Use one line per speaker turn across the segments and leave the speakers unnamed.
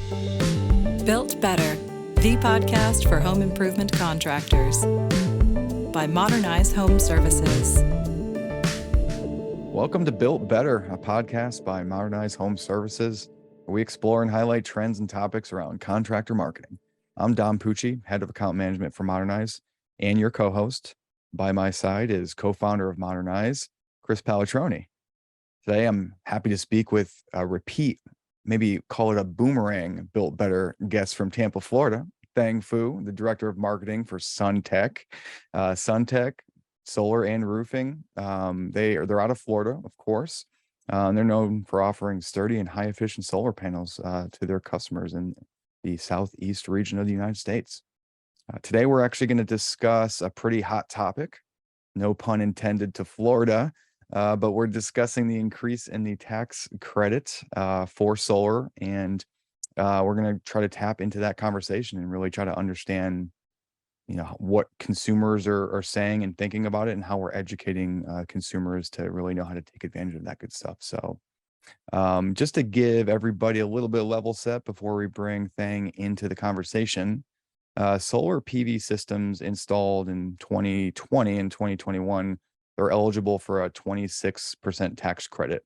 Built Better, the podcast for home improvement contractors by Modernize Home Services.
Welcome to Built Better, a podcast by Modernize Home Services, where we explore and highlight trends and topics around contractor marketing. I'm Don Pucci, head of account management for Modernize, and your co-host. By my side is co-founder of Modernize, Chris Palatroni. Today, I'm happy to speak with a repeat, maybe call it a boomerang, Built Better guest from Tampa, Florida, Thang Fu, the director of marketing for Sun-Tec. Sun-Tec, solar and roofing. They're out of Florida, of course. They're known for offering sturdy and high-efficient solar panels to their customers in the southeast region of the United States. Today, we're actually going to discuss a pretty hot topic, no pun intended to Florida, but we're discussing the increase in the tax credit for solar, and we're going to try to tap into that conversation and really try to understand, what consumers are saying and thinking about it, and how we're educating consumers to really know how to take advantage of that good stuff. So just to give everybody a little bit of level set before we bring Thang into the conversation, solar PV systems installed in 2020 and 2021 are eligible for a 26% tax credit.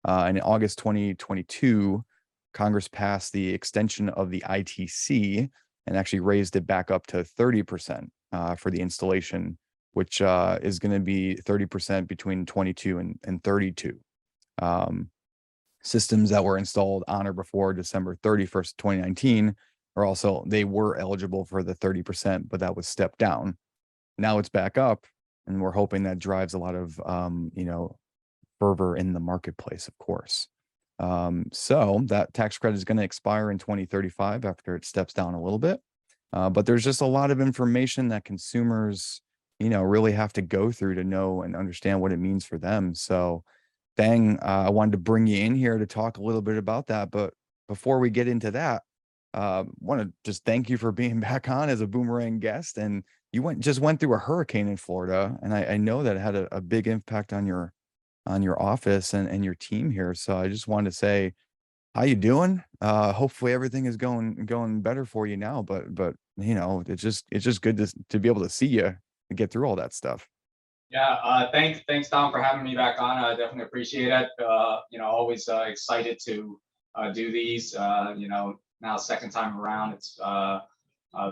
In August 2022, Congress passed the extension of the ITC and actually raised it back up to 30% for the installation, which is going to be 30% between 22 and 32. Systems that were installed on or before December 31st, 2019 they were eligible for the 30%, but that was stepped down. Now it's back up, and we're hoping that drives a lot of, fervor in the marketplace, of course. So that tax credit is going to expire in 2035 after it steps down a little bit. But there's just a lot of information that consumers, really have to go through to know and understand what it means for them. So, Thang, I wanted to bring you in here to talk a little bit about that. But before we get into that, want to just thank you for being back on as a boomerang guest. And you went through a hurricane in Florida, and I know that it had a big impact on your office and your team here. So I just wanted to say, how you doing? Hopefully everything is going better for you now. But it's just good to be able to see you and get through all that stuff.
Yeah, thanks Tom for having me back on. I definitely appreciate it. Always excited to do these. Now second time around, it's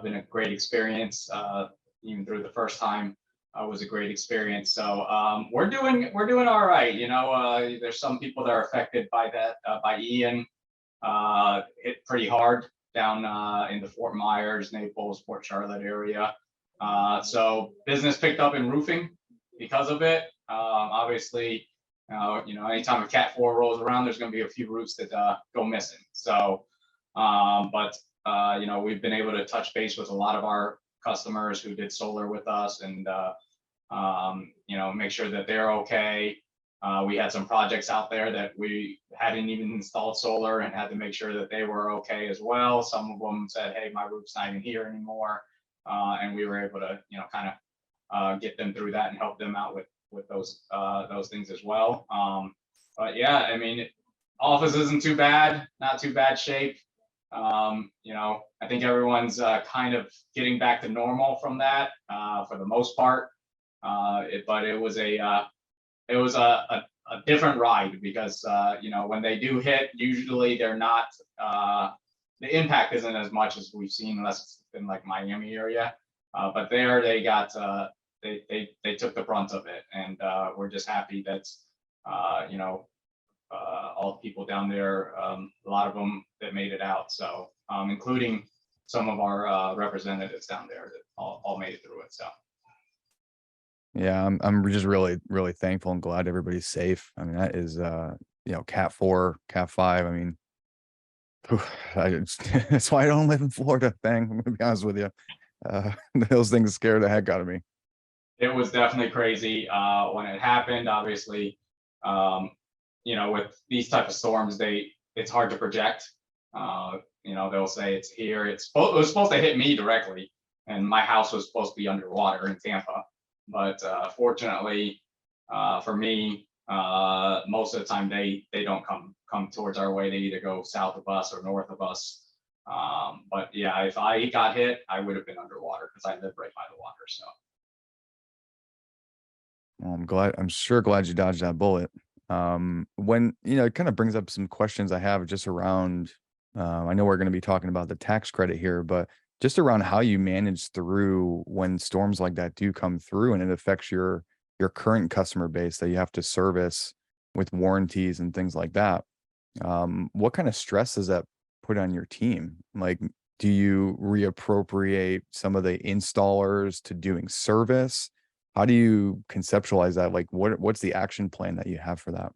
been a great experience. Even through the first time, was a great experience. So we're doing all right. There's some people that are affected by that by Ian. Hit pretty hard down in the Fort Myers, Naples, Port Charlotte area. So business picked up in roofing because of it. Obviously, anytime a Cat 4 rolls around, there's going to be a few roofs that go missing. So, we've been able to touch base with a lot of our customers who did solar with us, and make sure that they're okay. We had some projects out there that we hadn't even installed solar and had to make sure that they were okay as well. Some of them said, "Hey, my roof's not even here anymore," and we were able to, kind of get them through that and help them out with those things as well. But yeah, I mean, office isn't too bad, not too bad shape. I think everyone's kind of getting back to normal from that for the most part. But it was a different ride because when they do hit, usually they're not the impact isn't as much as we've seen, unless it's in like Miami area. But there they got they took the brunt of it, and we're just happy that all the people down there, a lot of them that made it out. So including some of our representatives down there that all made it through it. So.
Yeah, I'm just really, really thankful and glad everybody's safe. I mean, that is, Cat 4, Cat 5. I mean, that's why I don't live in Florida. I'm going to be honest with you. Those things scare the heck out of me.
It was definitely crazy when it happened. Obviously, with these type of storms, it's hard to project. They'll say it's here. It was supposed to hit me directly, and my house was supposed to be underwater in Tampa. But fortunately for me, most of the time they don't come towards our way. They either go south of us or north of us. But yeah, if I got hit, I would have been underwater because I live right by the water. So
Well, I'm sure glad you dodged that bullet. When, it kind of brings up some questions I have just around, I know we're going to be talking about the tax credit here, but just around how you manage through when storms like that do come through and it affects your current customer base that you have to service with warranties and things like that. What kind of stress does that put on your team? Like, do you reappropriate some of the installers to doing service? How do you conceptualize that? Like, what's the action plan that you have for that?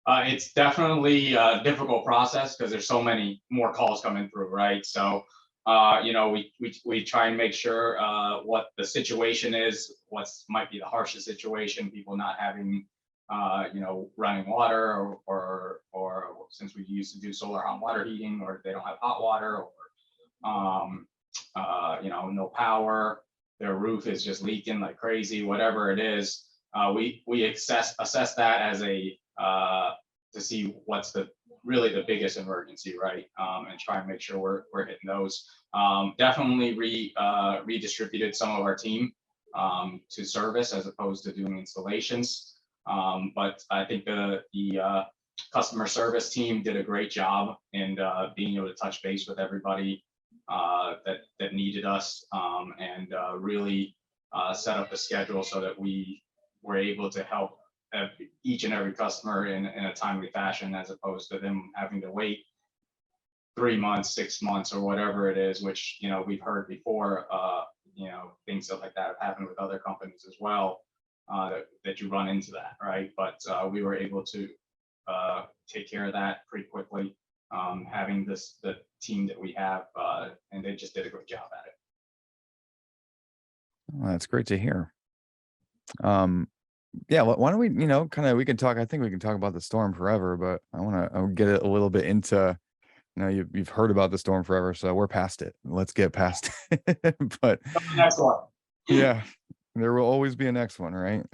it's definitely a difficult process because there's so many more calls coming through, right? So, we try and make sure what the situation is, what's might be the harshest situation, people not having, running water, or since we used to do solar hot water heating, or they don't have hot water, or no power, their roof is just leaking like crazy, whatever it is. We assess that as a to see what's really the biggest emergency, right? And try and make sure we're hitting those. Definitely redistributed some of our team to service as opposed to doing installations. But I think the customer service team did a great job in being able to touch base with everybody that needed us, and really set up a schedule so that we were able to help each and every customer in a timely fashion, as opposed to them having to wait 3 months, 6 months, or whatever it is, which we've heard before. Things like that have happened with other companies as well, that you run into that, right? But we were able to take care of that pretty quickly, having the team that we have, and they just did a great job at it.
Well, that's great to hear. Yeah, why don't we, we can talk. I think we can talk about the storm forever, but I get it a little bit into, you've heard about the storm forever, so we're past it. Let's get past it. But
Next one.
yeah, there will always be a next one, right?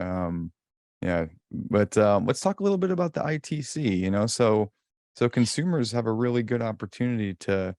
Yeah, but let's talk a little bit about the ITC. So consumers have a really good opportunity to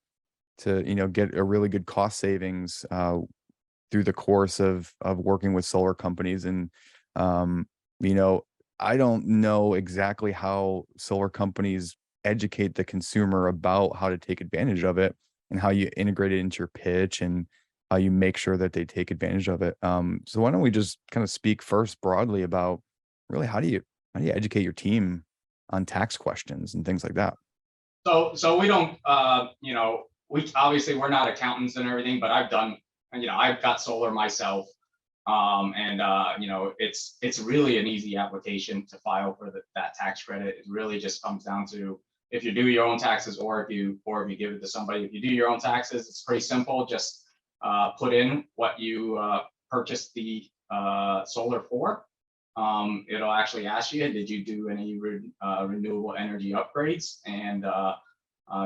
get a really good cost savings through the course of working with solar companies. And um, you know, I don't know exactly how solar companies educate the consumer about how to take advantage of it and how you integrate it into your pitch and how you make sure that they take advantage of it. So why don't we just kind of speak first broadly about really how do you educate your team on tax questions and things like that?
So we don't, we obviously we're not accountants and everything, but I've got solar myself. And it's really an easy application to file for that tax credit. It really just comes down to if you do your own taxes, or if you give it to somebody. If you do your own taxes, it's pretty simple. Just put in what you purchased the solar for. It'll actually ask you, did you do any renewable energy upgrades? And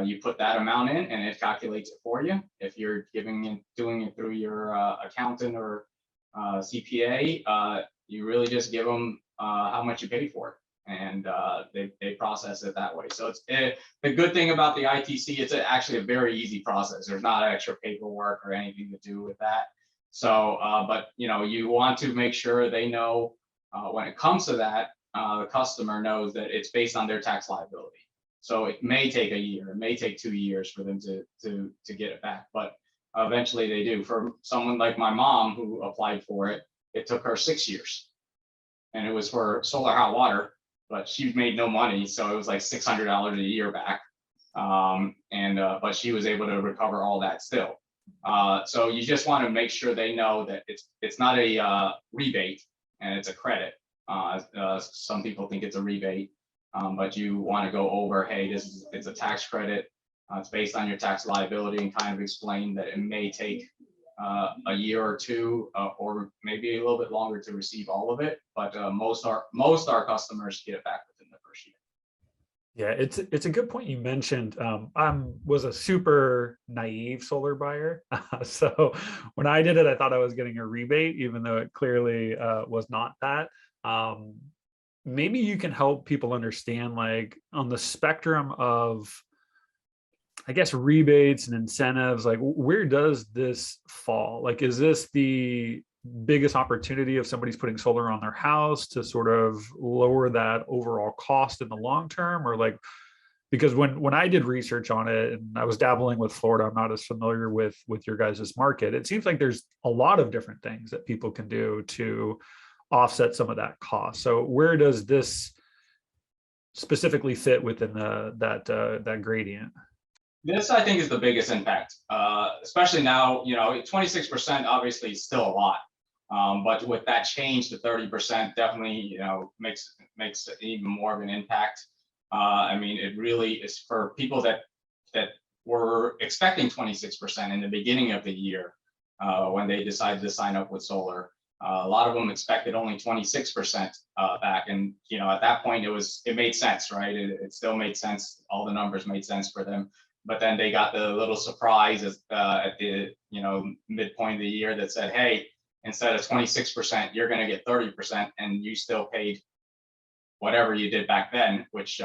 you put that amount in, and it calculates it for you. If you're doing it through your accountant or CPA, you really just give them how much you pay for it, and they process it that way. So the good thing about the ITC, it's actually a very easy process. There's not extra paperwork or anything to do with that. So, but you want to make sure they know when it comes to that, the customer knows that it's based on their tax liability. So it may take a year, it may take 2 years for them to get it back, but eventually they do. For someone like my mom who applied for it, it took her 6 years, and it was for solar hot water, but she made no money, so it was like $600 a year back. But she was able to recover all that still. So you just want to make sure they know that it's not a rebate, and it's a credit. Some people think it's a rebate, but you want to go over, hey, it's a tax credit. It's based on your tax liability, and kind of explain that it may take a year or two, or maybe a little bit longer to receive all of it. But most our customers get it back within the first year.
Yeah, it's a good point you mentioned. I was a super naive solar buyer. So when I did it, I thought I was getting a rebate, even though it clearly was not that. Maybe you can help people understand, like, on the spectrum of I guess, rebates and incentives, like where does this fall? Like, is this the biggest opportunity if somebody's putting solar on their house to sort of lower that overall cost in the long term? Or like, because when I did research on it and I was dabbling with Florida, I'm not as familiar with your guys' market. It seems like there's a lot of different things that people can do to offset some of that cost. So where does this specifically fit within that gradient?
This, I think, is the biggest impact, especially now. 26% obviously is still a lot, but with that change to 30%, definitely, makes even more of an impact. I mean, it really is for people that were expecting 26% in the beginning of the year when they decided to sign up with solar. A lot of them expected only 26% back, and at that point it made sense, right? It still made sense. All the numbers made sense for them. But then they got the little surprise at the midpoint of the year that said, hey, instead of 26%, you're going to get 30%, and you still paid whatever you did back then, which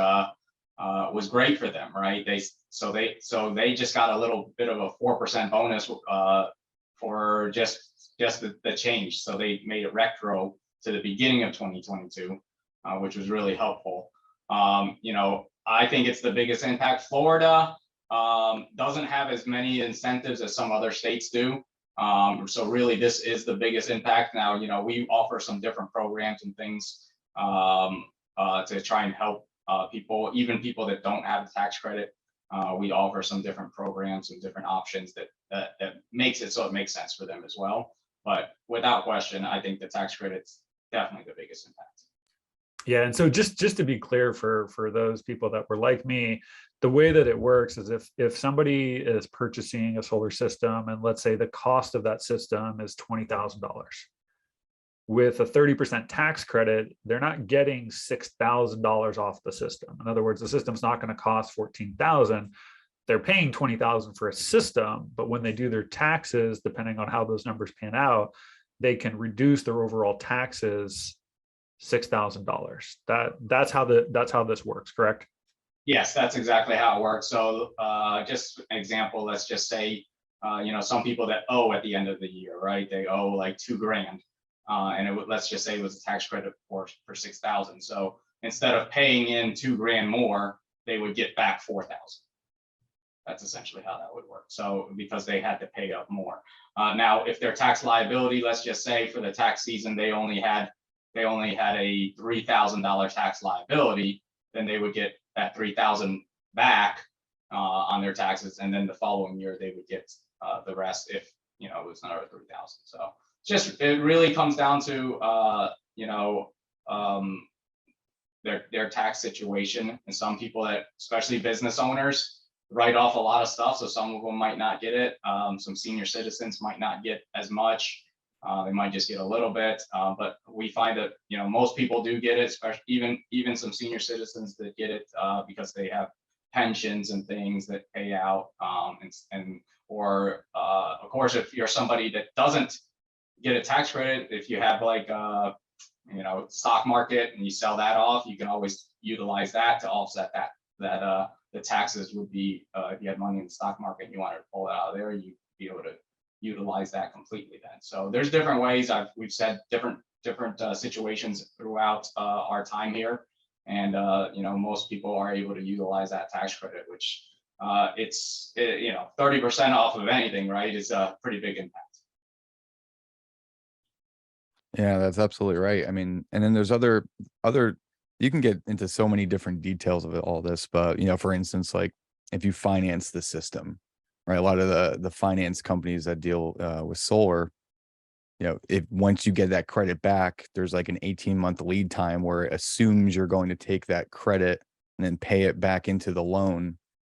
was great for them, right? So they just got a little bit of a 4% bonus for just the change. So they made it retro to the beginning of 2022, which was really helpful. I think it's the biggest impact. Florida doesn't have as many incentives as some other states do. So really this is the biggest impact. Now, we offer some different programs and things to try and help people, even people that don't have the tax credit. We offer some different programs and different options that makes it so it makes sense for them as well. But without question, I think the tax credit's definitely the biggest impact.
Yeah, and so just to be clear for those people that were like me, the way that it works is if somebody is purchasing a solar system, and let's say the cost of that system is $20,000, with a 30% tax credit, they're not getting $6,000 off the system. In other words, the system's not going to cost $14,000. They're paying $20,000 for a system, but when they do their taxes, depending on how those numbers pan out, they can reduce their overall taxes $6,000. That's how this works, correct?
Yes, that's exactly how it works. So just an example, let's just say, some people that owe at the end of the year, right? They owe like $2,000, and let's just say it was a tax credit for 6,000. So instead of paying in $2,000 more, they would get back 4,000. That's essentially how that would work. So because they had to pay up more. Now, if their tax liability, let's just say for the tax season, they only had a $3,000 tax liability, then they would get that $3,000 back on their taxes, and then the following year they would get the rest if it was another $3,000. So it really comes down to their tax situation, and some people that, especially business owners, write off a lot of stuff, so some of them might not get it. Some senior citizens might not get as much. They might just get a little bit, but we find that most people do get it, especially even some senior citizens that get it because they have pensions and things that pay out, or of course, if you're somebody that doesn't get a tax credit, if you have like stock market and you sell that off, you can always utilize that to offset that the taxes would be if you had money in the stock market and you wanted to pull it out of there, you'd be able to utilize that completely then. So there's different ways. We've said different situations throughout our time here, and most people are able to utilize that tax credit, which it's 30% off of anything, right? Is a pretty big impact.
Yeah, that's absolutely right. I mean, and then there's other you can get into so many different details of all this, but for instance, like if you finance the system, right? A lot of the finance companies that deal with solar, if once you get that credit back, there's like an 18-month lead time where it assumes you're going to take that credit and then pay it back into the loan.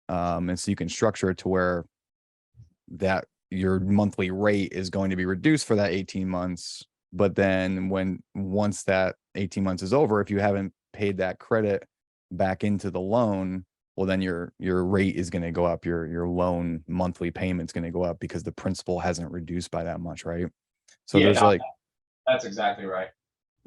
And so you can structure it to where that your monthly rate is going to be reduced for that 18 months. But then once that 18 months is over, if you haven't paid that credit back into the loan, well, then your rate is going to go up. Your loan monthly payment's going to go up because the principal hasn't reduced by that much, right? So
yeah,
there's
that's exactly right.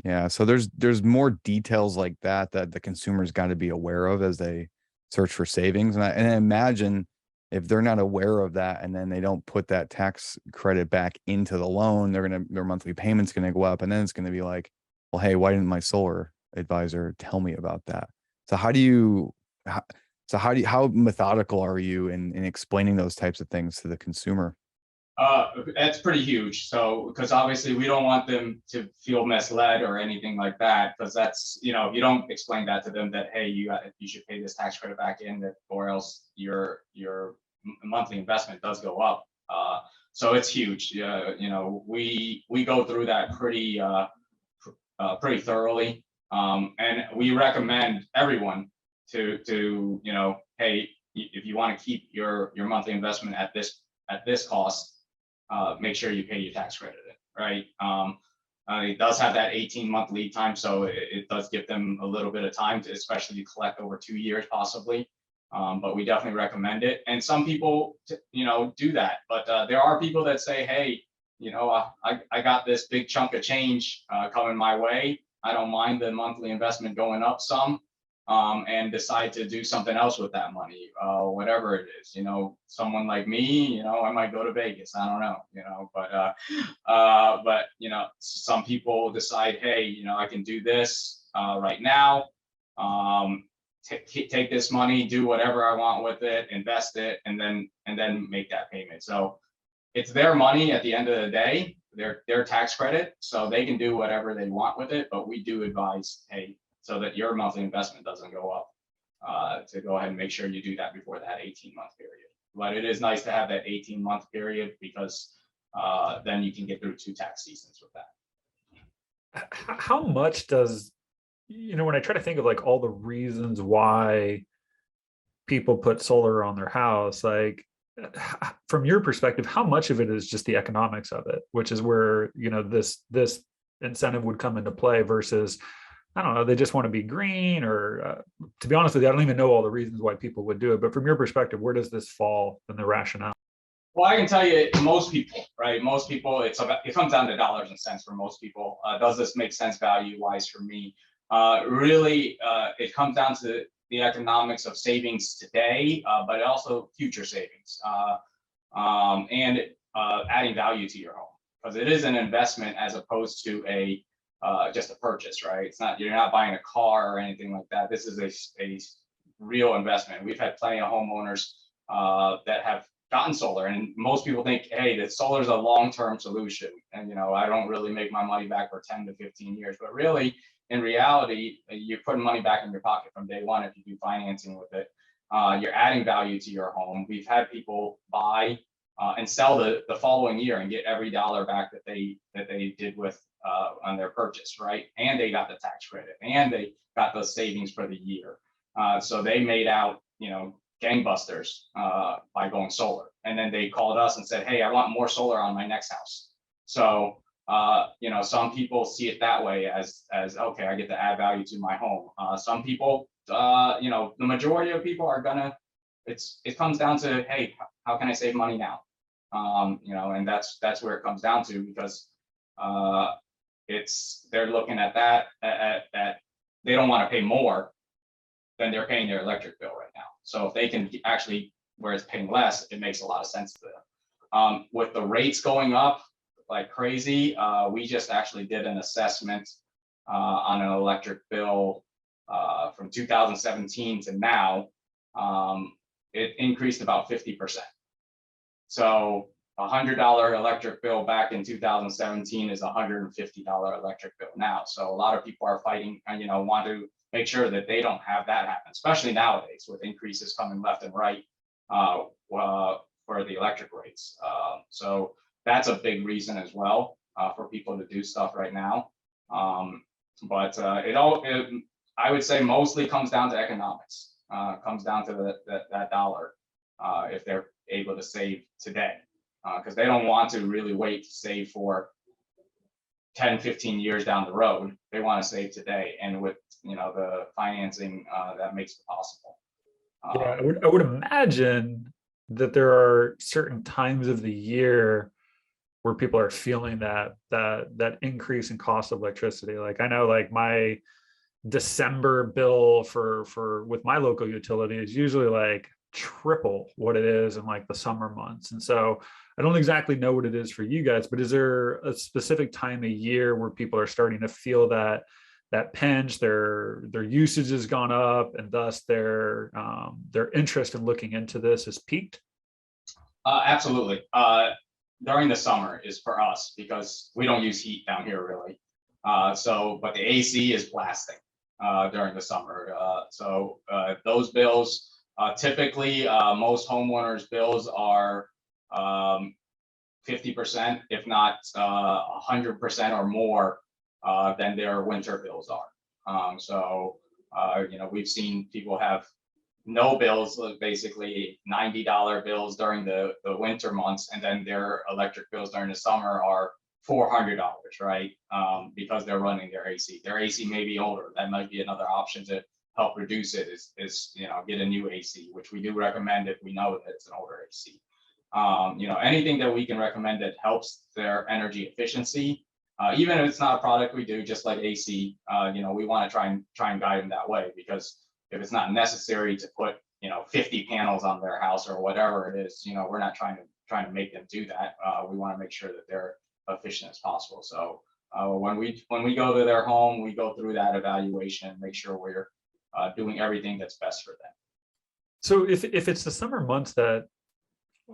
Yeah, so there's more details like that the consumer's got to be aware of as they search for savings. And I imagine if they're not aware of that, and then they don't put that tax credit back into the loan, their monthly payment's going to go up. And then it's going to be like, well, hey, why didn't my solar advisor tell me about that? So how methodical are you in explaining those types of things to the consumer?
That's pretty huge. So, because obviously we don't want them to feel misled or anything like that, because that's, you don't explain that to them that, hey, you should pay this tax credit back in, that, or else your monthly investment does go up. So it's huge. We go through that pretty thoroughly, and we recommend everyone to hey, if you want to keep your monthly investment at this cost, make sure you pay your tax credit in, right? It does have that 18-month lead time, so it does give them a little bit of time to, especially to collect over 2 years possibly. But we definitely recommend it. And some people, do that. But there are people that say, hey, I got this big chunk of change coming my way. I don't mind the monthly investment going up some, and decide to do something else with that money, whatever it is. Someone like me, I might go to Vegas. I don't know, but some people decide, hey, I can do this right now. Take this money, do whatever I want with it, invest it, and then make that payment. So it's their money at the end of the day, their tax credit, so they can do whatever they want with it. But we do advise, hey, so that your monthly investment doesn't go up, to go ahead and make sure you do that before that 18-month period. But it is nice to have that 18-month period, because then you can get through 2 tax seasons with that.
How much does, when I try to think of like all the reasons why people put solar on their house, like from your perspective, how much of it is just the economics of it, which is where, this incentive would come into play, versus, I don't know, they just want to be green, or to be honest with you, I don't even know all the reasons why people would do it. But from your perspective, where does this fall in the rationale?
Well, I can tell you, most people, right? Most people, it comes down to dollars and cents for most people. Does this make sense value-wise for me? Really, it comes down to the economics of savings today, but also future savings, and adding value to your home, because it is an investment as opposed to just a purchase, right? You're not buying a car or anything like that. This is a real investment. We've had plenty of homeowners that have gotten solar, and most people think, hey, that solar is a long-term solution, and I don't really make my money back for 10 to 15 years. But really, in reality, you're putting money back in your pocket from day one if you do financing with it. You're adding value to your home. We've had people buy and sell the following year and get every dollar back that they did with on their purchase, right? And they got the tax credit, and they got the savings for the year. So they made out, gangbusters by going solar. And then they called us and said, hey, I want more solar on my next house. So some people see it that way, as okay, I get to add value to my home. Some people, the majority of people are gonna, it comes down to, hey, how can I save money now? And that's where it comes down to, because they're looking at that, at they don't want to pay more than they're paying their electric bill right now. So if they can actually, where it's paying less, it makes a lot of sense to them. With the rates going up like crazy, we just actually did an assessment on an electric bill from 2017 to now. It increased about 50%. So $100 electric bill back in 2017 is $150 electric bill now. So a lot of people are fighting, want to make sure that they don't have that happen, especially nowadays with increases coming left and right for the electric rates. So that's a big reason as well for people to do stuff right now. But I would say mostly comes down to economics. Comes down to that dollar if they're able to save today, because they don't want to really wait to save for 10, 15 years down the road. They want to save today, and with the financing, that makes it possible.
Yeah, I would imagine that there are certain times of the year where people are feeling that increase in cost of electricity. Like I know, like my December bill for with my local utility is usually like triple what it is in like the summer months. And so I don't exactly know what it is for you guys, but is there a specific time of year where people are starting to feel that pinch, their usage has gone up, and thus their interest in looking into this has peaked?
Absolutely. During the summer is for us because we don't use heat down here really. But the AC is blasting during the summer. Those bills, typically most homeowners' bills are 50%, if not 100% or more than their winter bills are. We've seen people have no bills, basically $90 bills during the winter months, and then their electric bills during the summer are $400, right? Because they're running their AC. Their AC may be older. That might be another option to help reduce it is get a new AC, which we do recommend if we know that it's an older AC. Anything that we can recommend that helps their energy efficiency, even if it's not a product we do, just like AC, we want to try and guide them that way, because if it's not necessary to put 50 panels on their house or whatever it is, we're not trying to make them do that. We want to make sure that they're efficient as possible. So when we go to their home, we go through that evaluation and make sure we're doing everything that's best for them.
So if it's the summer months that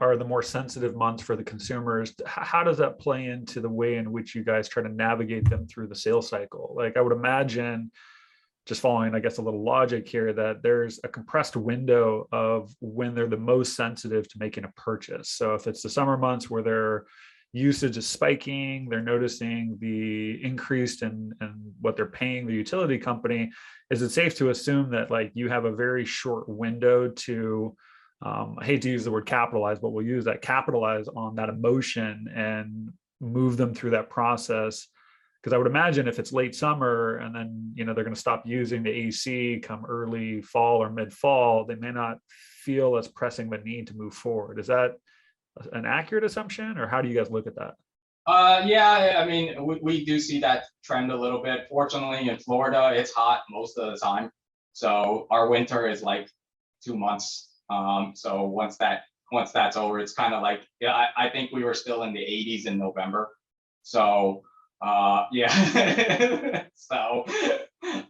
are the more sensitive months for the consumers, how does that play into the way in which you guys try to navigate them through the sales cycle? Like, I would imagine, just following, I guess, a little logic here, that there's a compressed window of when they're the most sensitive to making a purchase. So if it's the summer months where their usage is spiking, they're noticing the increase in what they're paying the utility company, is it safe to assume that like you have a very short window to, I hate to use the word capitalize, but we'll use that, capitalize on that emotion and move them through that process? Because I would imagine if it's late summer and then they're going to stop using the AC come early fall or mid fall, they may not feel as pressing the need to move forward. Is that an accurate assumption, or how do you guys look at that?
Yeah, I mean, we do see that trend a little bit. Fortunately, in Florida, it's hot most of the time, so our winter is like 2 months. So once that's over, it's kind of like, yeah, I think we were still in the 80s in November. So yeah, so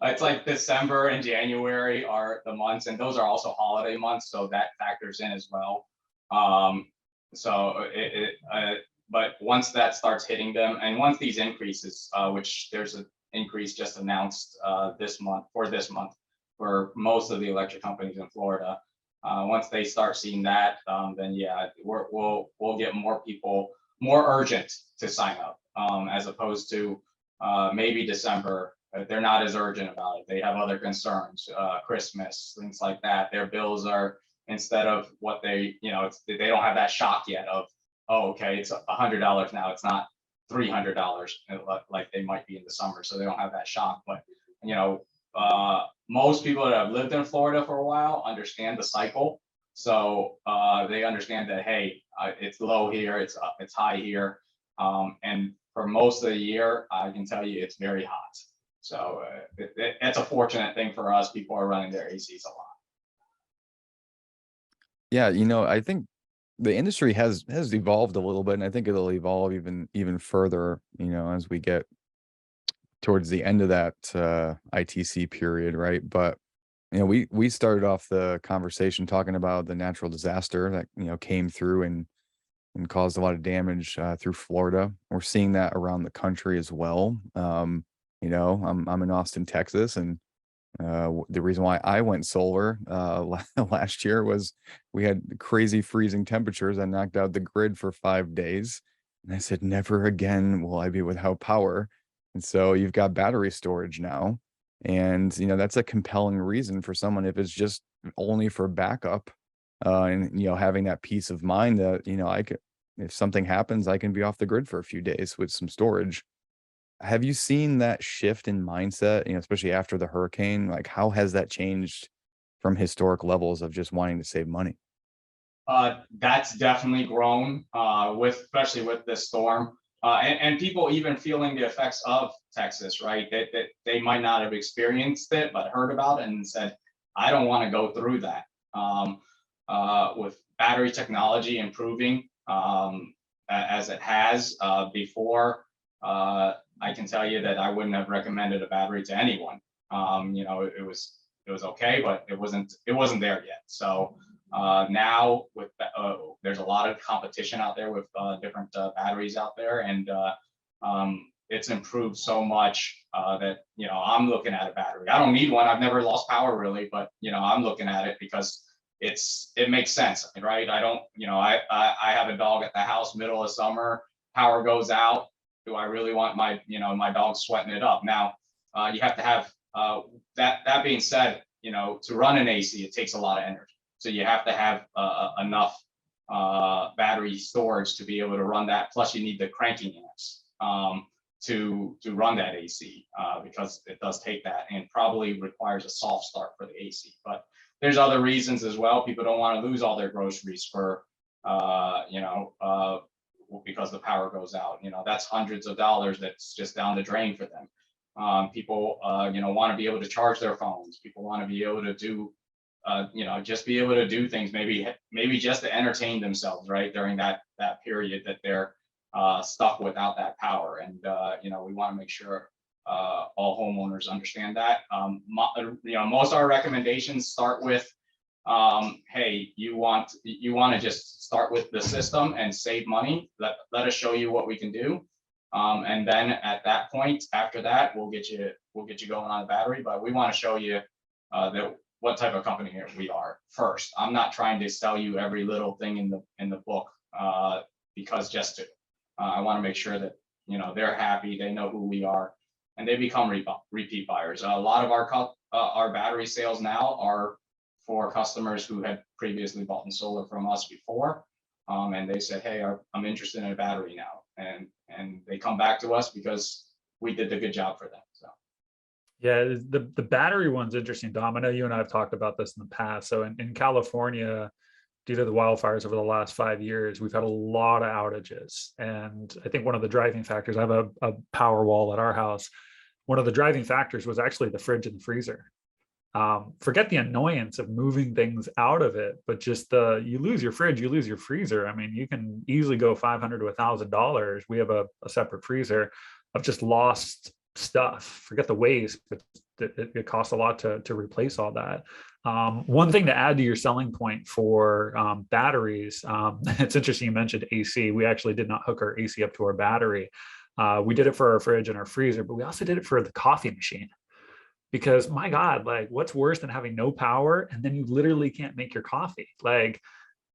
it's like December and January are the months, and those are also holiday months, so that factors in as well. But once that starts hitting them, and once these increases, which there's an increase just announced this month for most of the electric companies in Florida, once they start seeing that, then yeah, we'll get more people more urgent to sign up, as opposed to maybe December. They're not as urgent about it. They have other concerns, Christmas, things like that. Their bills are, instead of what they don't have that shock yet of, oh, okay, it's $100 now, it's not $300 like they might be in the summer. So they don't have that shock. But most people that have lived in Florida for a while understand the cycle. So they understand that, hey, it's low here, it's high here. And for most of the year, I can tell you it's very hot. So it's a fortunate thing for us. People are running their ACs a lot.
Yeah, I think the industry has evolved a little bit, and I think it'll evolve even further, as we get towards the end of that ITC period, right? But we started off the conversation talking about the natural disaster that came through and caused a lot of damage through Florida. We're seeing that around the country as well. I'm in Austin, Texas, and the reason why I went solar last year was we had crazy freezing temperatures. I knocked out the grid for 5 days, and I said, never again will I be without power. And so you've got battery storage now, and that's a compelling reason for someone, if it's just only for backup, and having that peace of mind that I could, if something happens, I can be off the grid for a few days with some storage. Have you seen that shift in mindset, especially after the hurricane? Like, how has that changed from historic levels of just wanting to save money?
That's definitely grown, especially with this storm, and people even feeling the effects of Texas, right? That they might not have experienced it, but heard about it and said, I don't want to go through that. with battery technology improving as it has before, I can tell you that I wouldn't have recommended a battery to anyone. It was okay, but it wasn't there yet. So now with there's a lot of competition out there with different batteries out there, and it's improved so much that I'm looking at a battery. I don't need one. I've never lost power really, but I'm looking at it because it makes sense, right? I don't, I have a dog at the house, middle of summer, power goes out. Do I really want my my dog sweating it up? Now you have to have that being said, to run an AC, it takes a lot of energy. So you have to have enough battery storage to be able to run that. Plus you need the cranking amps to run that AC because it does take that, and probably requires a soft start for the AC. But there's other reasons as well. People don't want to lose all their groceries for because the power goes out. That's hundreds of dollars that's just down the drain for them. People want to be able to charge their phones. People want to be able to do just be able to do things, maybe just to entertain themselves, right, during that period that they're stuck without that power. And we want to make sure all homeowners understand that. Most of our recommendations start with hey, you want to just start with the system and save money. Let us show you what we can do, and then at that point, after that, we'll get you going on a battery. But we want to show you what type of company we are first. I'm not trying to sell you every little thing in the book because just to. I want to make sure that they're happy, they know who we are, and they become repeat buyers. A lot of our battery sales now are for customers who had previously bought in solar from us before, and they said, "Hey, I'm interested in a battery now," and they come back to us because we did the good job for them. So.
Yeah, the battery one's interesting, Dom. I know you and I have talked about this in the past. So in California, due to the wildfires over the last 5 years, we've had a lot of outages. And I think one of the driving factors, I have a power wall at our house. One of the driving factors was actually the fridge and the freezer. Forget the annoyance of moving things out of it, but just you lose your fridge, you lose your freezer. I mean, you can easily go $500 to $1,000. We have a separate freezer. I've just lost stuff. Forget the waste, but it costs a lot to replace all that. One thing to add to your selling point for batteries, it's interesting you mentioned AC. We actually did not hook our AC up to our battery. We did it for our fridge and our freezer, but we also did it for the coffee machine. Because my God, like, what's worse than having no power and then you literally can't make your coffee? Like,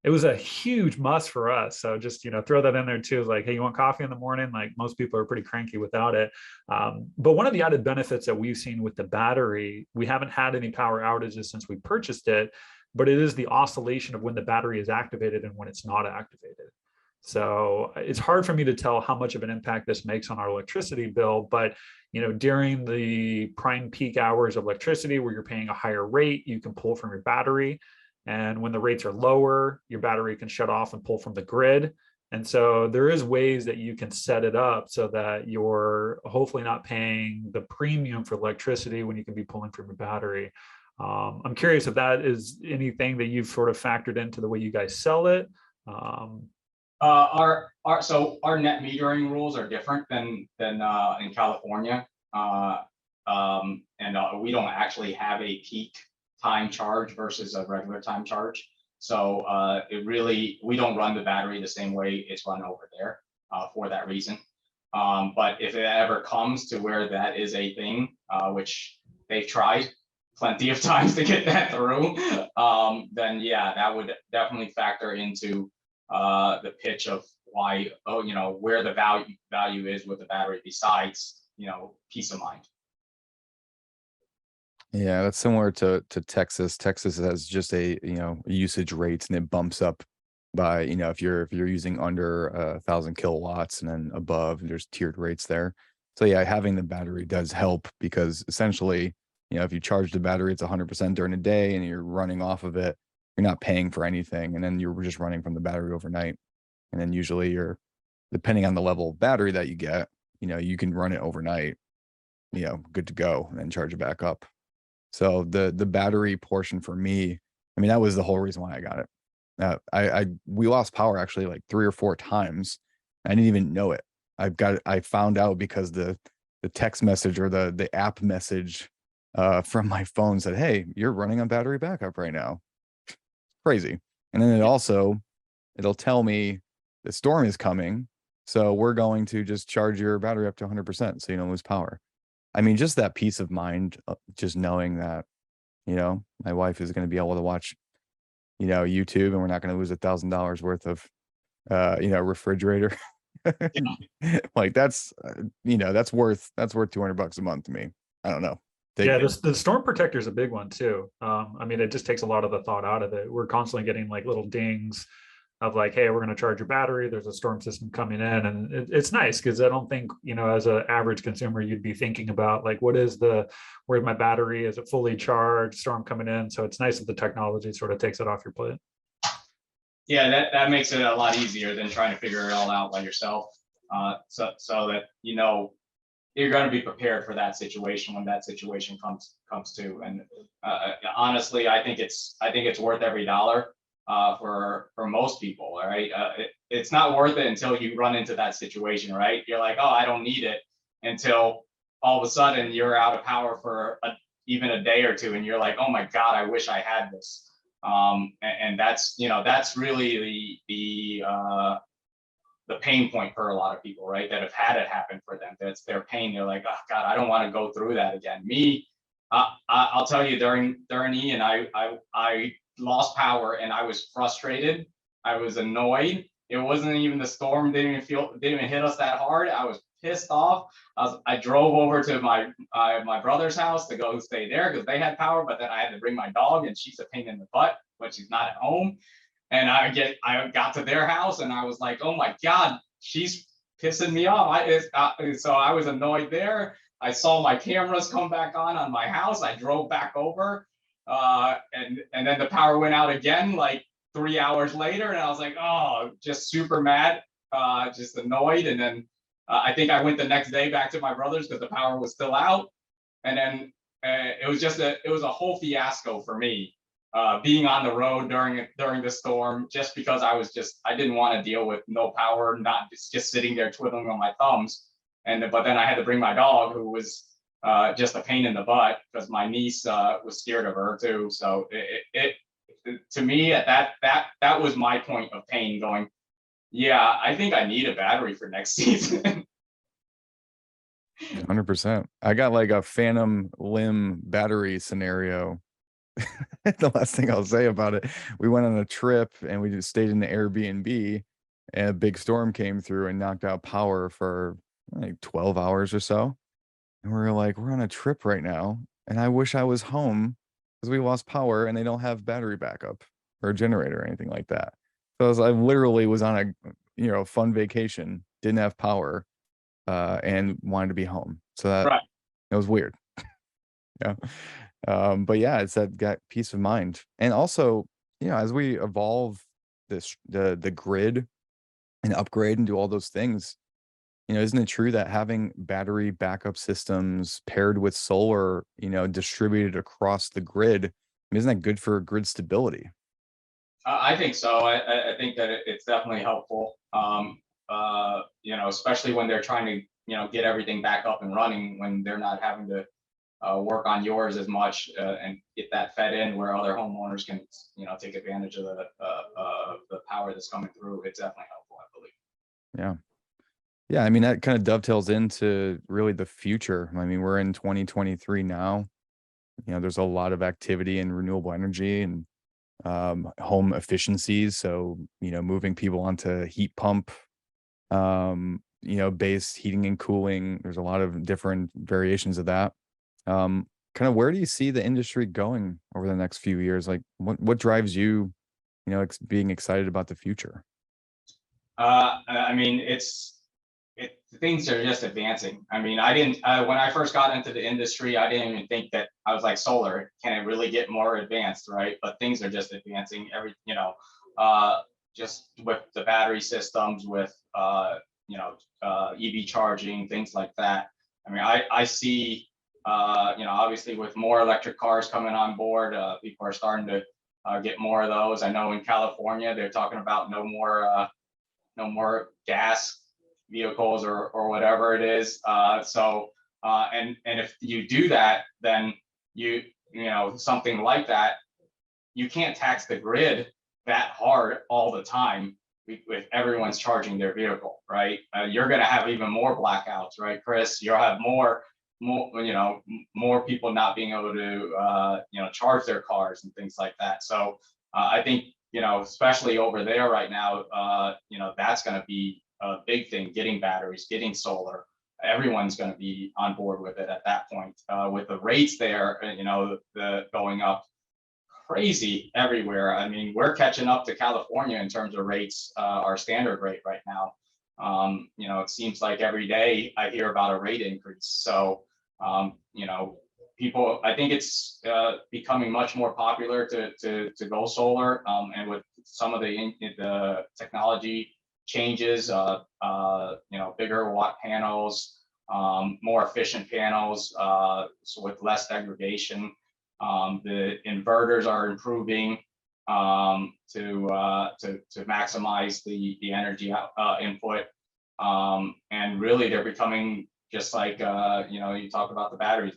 it was a huge must for us. So just, throw that in there too. Like, hey, you want coffee in the morning? Like, most people are pretty cranky without it. But one of the added benefits that we've seen with the battery, we haven't had any power outages since we purchased it, but it is the oscillation of when the battery is activated and when it's not activated. So it's hard for me to tell how much of an impact this makes on our electricity bill, but during the prime peak hours of electricity where you're paying a higher rate, you can pull from your battery. And when the rates are lower, your battery can shut off and pull from the grid. And so there is ways that you can set it up so that you're hopefully not paying the premium for electricity when you can be pulling from your battery. I'm curious if that is anything that you've sort of factored into the way you guys sell it.
Our net metering rules are different than in California, and we don't actually have a peak time charge versus a regular time charge. So we don't run the battery the same way it's run over there for that reason. But if it ever comes to where that is a thing, which they've tried plenty of times to get that through, then yeah, that would definitely factor into the pitch of why, where the value is with the battery besides, peace of mind.
Yeah, that's similar to Texas. Texas has just a usage rates, and it bumps up by if you're using under 1,000 kilowatts and then above, there's tiered rates there. So yeah, having the battery does help because essentially, if you charge the battery, it's 100% during the day and you're running off of it, you're not paying for anything, and then you're just running from the battery overnight. And then usually you're, depending on the level of battery that you get, you can run it overnight, good to go, and then charge it back up. So the battery portion for me, I mean, that was the whole reason why I got it. We lost power actually like 3 or 4 times. I didn't even know it. I found out because the text message or the app message from my phone said, "Hey, you're running on battery backup right now." Crazy. And then it'll tell me the storm is coming, so we're going to just charge your battery up to 100% so you don't lose power. I mean, just that peace of mind, just knowing that, my wife is going to be able to watch, YouTube, and we're not going to lose $1,000 worth of, refrigerator. Like that's worth $200 a month to me. I don't know.
Yeah, the storm protector is a big one too. I mean, it just takes a lot of the thought out of it. We're constantly getting like little dings of like, hey, we're going to charge your battery. There's a storm system coming in, and it's nice because I don't think, as an average consumer, you'd be thinking about like, where's my battery? Is it fully charged? Storm coming in. So it's nice that the technology sort of takes it off your plate.
Yeah, that makes it a lot easier than trying to figure it all out by yourself. So that you're going to be prepared for that situation when that situation comes to. And honestly, I think it's worth every dollar for most people. All right, it's not worth it until you run into that situation. Right, you're like, oh, I don't need it, until all of a sudden you're out of power for even a day or two, and you're like, oh my God, I wish I had this. And that's really the pain point for a lot of people, right? That have had it happen for them. That's their pain. They're like, oh God, I don't want to go through that again. Me, I'll tell you, during Ian, I lost power and I was frustrated. I was annoyed. It wasn't even the storm, didn't even hit us that hard. I was pissed off. I drove over to my brother's house to go stay there because they had power, but then I had to bring my dog, and she's a pain in the butt when she's not at home. And I got to their house and I was like, oh my God, she's pissing me off. So I was annoyed there. I saw my cameras come back on my house. I drove back over, and then the power went out again like 3 hours later, and I was like, oh, just super mad, just annoyed. And then I think I went the next day back to my brother's because the power was still out. And then it was a whole fiasco for me, being on the road during the storm, just because I didn't want to deal with no power, not just sitting there twiddling on my thumbs. But then I had to bring my dog, who was just a pain in the butt because my niece was scared of her too. So it to me, that was my point of pain, going, yeah, I think I need a battery for next season.
100%. I got like a phantom limb battery scenario. The last thing I'll say about it, we went on a trip and we just stayed in the Airbnb, and a big storm came through and knocked out power for like 12 hours or so. And we were like, we're on a trip right now, and I wish I was home because we lost power and they don't have battery backup or a generator or anything like that. So I literally was on a fun vacation, didn't have power, and wanted to be home. So that it was weird. Yeah. But yeah, it's that peace of mind. And also, as we evolve the grid and upgrade and do all those things, isn't it true that having battery backup systems paired with solar, distributed across the grid, isn't that good for grid stability?
I think so. I think that it's definitely helpful. Especially when they're trying to, get everything back up and running, when they're not having to work on yours as much, and get that fed in where other homeowners can, take advantage of the power that's coming through. It's definitely helpful, I believe.
Yeah. Yeah. I mean, that kind of dovetails into really the future. I mean, we're in 2023 now. There's a lot of activity in renewable energy and home efficiencies. So, moving people onto heat pump, based heating and cooling. There's a lot of different variations of that. Kind of where do you see the industry going over the next few years? Like what drives you, being excited about the future?
I mean, things are just advancing. I mean, I didn't, when I first got into the industry, I didn't even think that. I was like, solar, can it really get more advanced, right? But things are just advancing just with the battery systems, with EV charging, things like that. I mean, I see, obviously with more electric cars coming on board, people are starting to get more of those. I know in California they're talking about no more gas vehicles or whatever it is. And if you do that, then you know, something like that, you can't tax the grid that hard all the time if everyone's charging their vehicle, right? You're going to have even more blackouts, right, Chris? You'll have more people not being able to charge their cars and things like that. So I think, especially over there right now, that's going to be a big thing, getting batteries, getting solar. Everyone's going to be on board with it at that point. With the rates there, the going up crazy everywhere. I mean, we're catching up to California in terms of rates, our standard rate right now. It seems like every day I hear about a rate increase. So, people, I think it's becoming much more popular to go solar, and with some of the technology changes, bigger watt panels, more efficient panels, so with less degradation. The inverters are improving to maximize the energy input, and really they're becoming just like you talk about the batteries.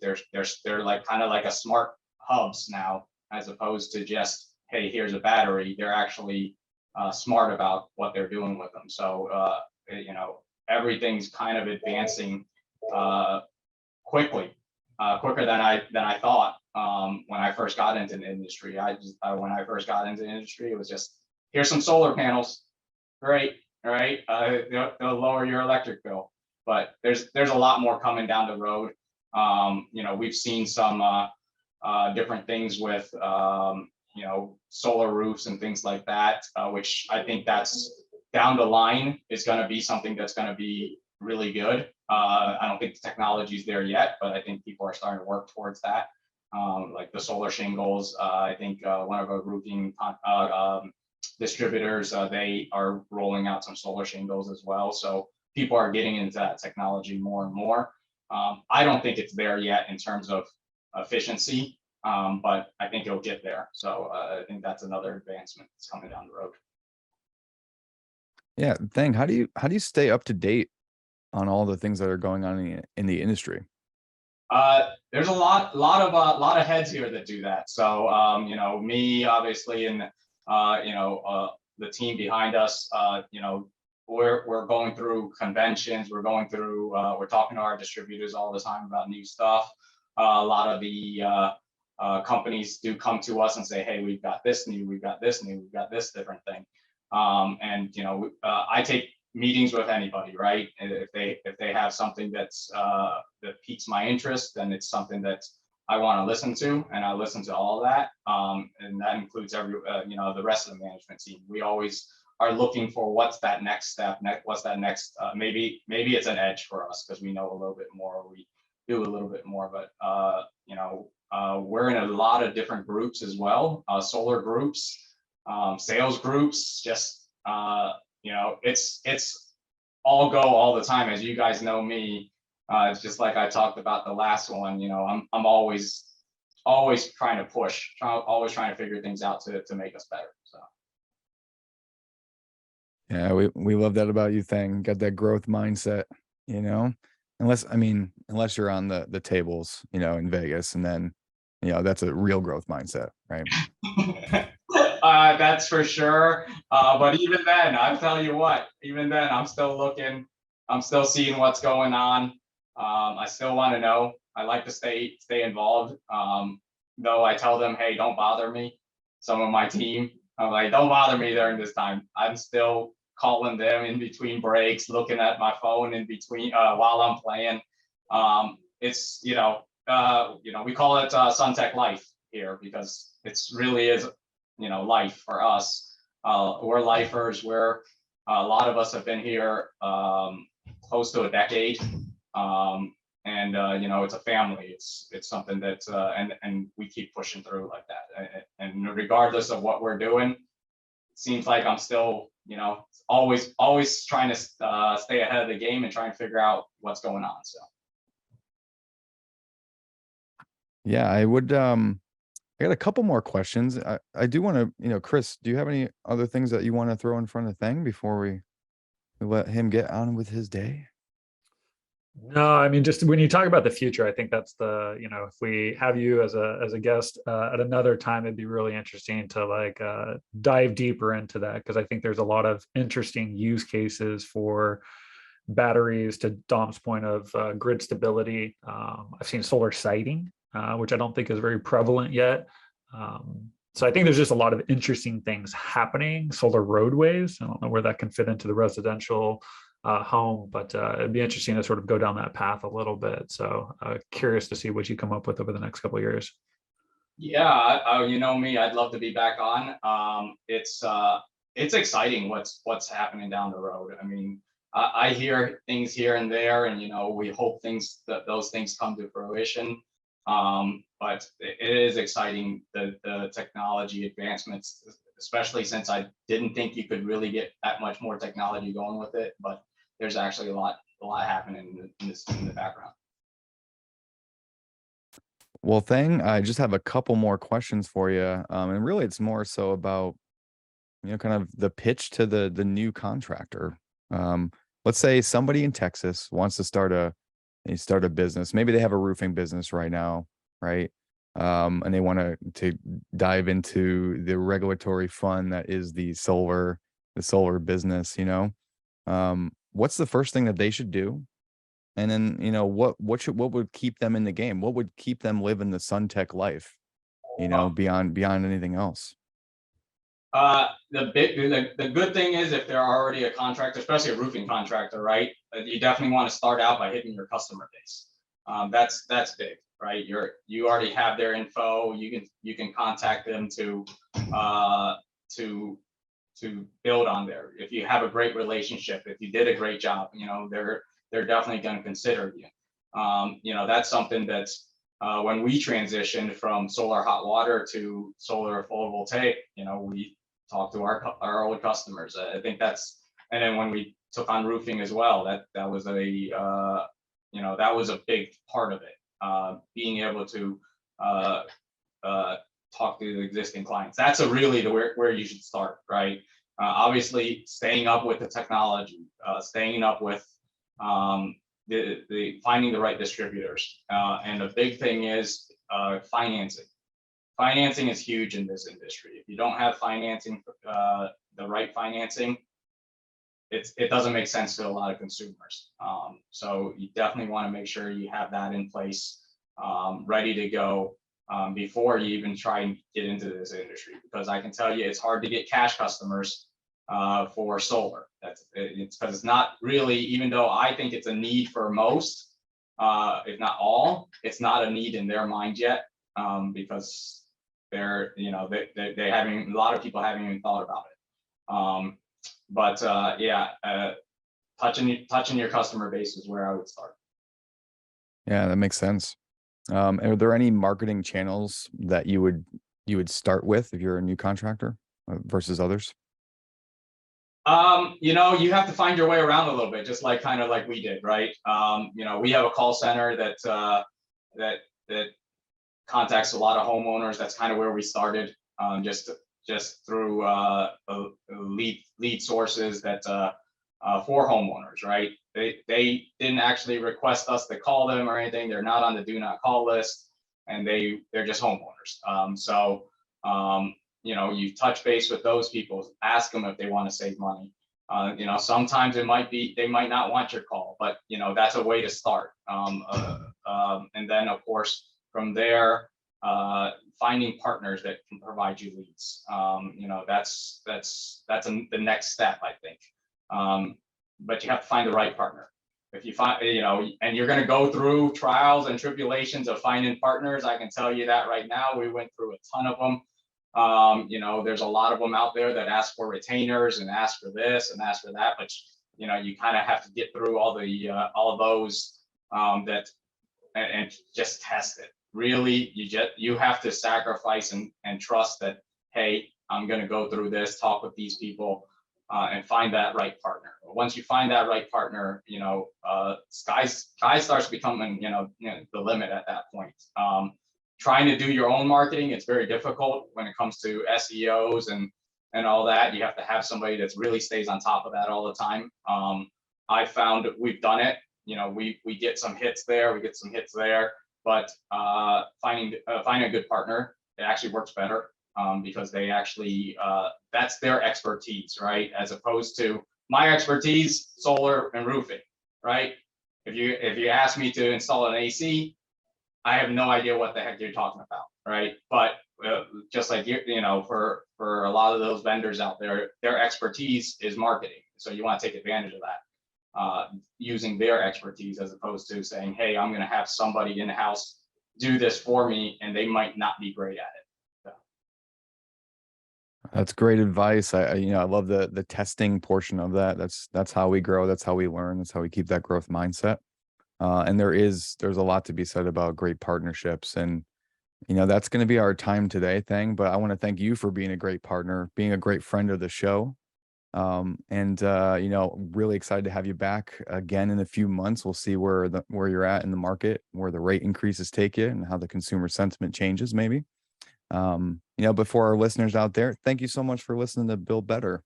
They're like kind of like a smart hubs now, as opposed to just, hey, here's a battery. They're actually smart about what they're doing with them. So everything's kind of advancing quicker than I thought. When I first got into the industry, when I first got into the industry, it was just, here's some solar panels, great, right? They'll lower your electric bill, but there's a lot more coming down the road. We've seen some different things with solar roofs and things like that, which I think that's down the line is going to be something that's going to be really good. I don't think the technology is there yet, but I think people are starting to work towards that. Like the solar shingles, I think one of our roofing distributors, they are rolling out some solar shingles as well. So people are getting into that technology more and more. I don't think it's there yet in terms of efficiency, but I think it'll get there. So I think that's another advancement that's coming down the road.
Yeah, Thang, how do you stay up to date on all the things that are going on in the industry?
There's a lot of heads here that do that. So me obviously, and the team behind us, we're going through conventions, we're talking to our distributors all the time about new stuff. A lot of the companies do come to us and say, hey, we've got this new, we've got this different thing. I take meetings with anybody, right? If they have something that's that piques my interest, then it's something that I want to listen to, and I listen to all of that. And that includes the rest of the management team. We always are looking for what's that next step, what's that next, maybe it's an edge for us because we know a little bit more, we do a little bit more, but we're in a lot of different groups as well, solar groups, sales groups, just it's all go all the time. As you guys know me, it's just like I talked about the last one, I'm always trying to push, always trying to figure things out to make us better. So
yeah, we love that about you, Thang. Got that growth mindset, unless you're on the tables, in Vegas, and then that's a real growth mindset, right?
That's for sure. But even then, I'll tell you what, even then, I'm still looking, I'm still seeing what's going on. I still want to know. I like to stay involved. Though I tell them, hey, don't bother me. Some of my team, I'm like, don't bother me during this time. I'm still calling them in between breaks, looking at my phone in between while I'm playing. It's we call it Sun-Tec life here because it's really is life for us. We're lifers. A lot of us have been here close to a decade, and it's a family. It's something that and we keep pushing through like that. And regardless of what we're doing, it seems like I'm still always trying to stay ahead of the game and trying to figure out what's going on. So
yeah, I would I got a couple more questions. I do want to, Chris, do you have any other things that you want to throw in front of Thing before we let him get on with his day?
No, I mean, just when you talk about the future, I think that's if we have you as a guest at another time, it'd be really interesting to dive deeper into that, because I think there's a lot of interesting use cases for batteries, to Dom's point of grid stability. I've seen solar siting, which I don't think is very prevalent yet. So I think there's just a lot of interesting things happening. Solar roadways, I don't know where that can fit into the residential home, but it'd be interesting to sort of go down that path a little bit. So curious to see what you come up with over the next couple of years.
Yeah, you know me, I'd love to be back on. It's exciting what's happening down the road. I mean, I hear things here and there, and we hope those things come to fruition. But it is exciting, the technology advancements, especially since I didn't think you could really get that much more technology going with it. But there's actually a lot happening in the background.
Well, Thing, I just have a couple more questions for you. And really it's more so about, kind of the pitch to the new contractor. Let's say somebody in Texas wants to start a business. Maybe they have a roofing business right now, right? And they want to dive into the regulatory fund that is the solar business. What's the first thing that they should do? And then, what would keep them in the game? What would keep them living the Sun-Tec life, beyond anything else?
The good thing is, if they're already a contractor, especially a roofing contractor, right? You definitely want to start out by hitting your customer base. That's big, right? You already have their info. You can contact them to build on there. If you have a great relationship, if you did a great job, they're definitely going to consider you. That's something that's when we transitioned from solar hot water to solar photovoltaic, we talked to our old customers. I think and then when we took on roofing as well, that was a big part of it. Being able to talk to the existing clients. That's really where you should start, right? Obviously, staying up with the technology, staying up with the finding the right distributors, and the big thing is financing. Financing is huge in this industry. If you don't have financing, the right financing, it doesn't make sense to a lot of consumers. So you definitely want to make sure you have that in place, ready to go, before you even try and get into this industry. Because I can tell you, it's hard to get cash customers for solar. It's because it's not really, even though I think it's a need for most, if not all, it's not a need in their mind yet, because they're, they haven't, a lot of people haven't even thought about it. Touching your customer base is where I would start.
Yeah, that makes sense. Are there any marketing channels that you would start with if you're a new contractor versus others?
You have to find your way around a little bit, just kind of like we did, right? We have a call center that contacts a lot of homeowners. That's kind of where we started, just through lead sources that for homeowners, right? They didn't actually request us to call them or anything. They're not on the do not call list, and they're just homeowners. You touch base with those people, ask them if they want to save money. Sometimes they might not want your call, but that's a way to start. And then of course from there, finding partners that can provide you leads. That's the next step, I think. But you have to find the right partner. If you find, and you're going to go through trials and tribulations of finding partners. I can tell you that right now. We went through a ton of them. There's a lot of them out there that ask for retainers and ask for this and ask for that, but you kind of have to get through all of those and just test it. Really, you have to sacrifice and trust that, hey, I'm going to go through this, talk with these people, and find that right partner. Once you find that right partner, sky starts becoming the limit at that point. trying to do your own marketing, it's very difficult when it comes to SEOs and all that. You have to have somebody that really stays on top of that all the time. I found we've done it. We get some hits there, we get some hits there, but finding a good partner, it actually works better because they actually that's their expertise, right? As opposed to my expertise, solar and roofing, right? If you ask me to install an AC, I have no idea what the heck you're talking about, right? But just like for a lot of those vendors out there, their expertise is marketing, so you want to take advantage of that, using their expertise as opposed to saying, hey, I'm going to have somebody in house do this for me, and they might not be great at it. So.
That's great advice. I love the testing portion of that. That's how we grow. That's how we learn. That's how we keep that growth mindset. And there's a lot to be said about great partnerships, and that's going to be our time today thing. But I want to thank you for being a great partner, being a great friend of the show, and really excited to have you back again in a few months. We'll see where you're at in the market, where the rate increases take you, and how the consumer sentiment changes. Maybe, but for our listeners out there, thank you so much for listening to Build Better.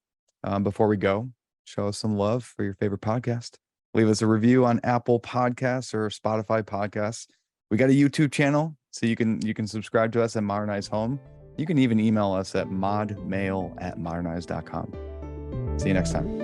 Before we go, show us some love for your favorite podcast. Leave us a review on Apple Podcasts or Spotify Podcasts. We got a YouTube channel, so you can subscribe to us at Modernize Home. You can even email us at modmail@modernize.com. See you next time.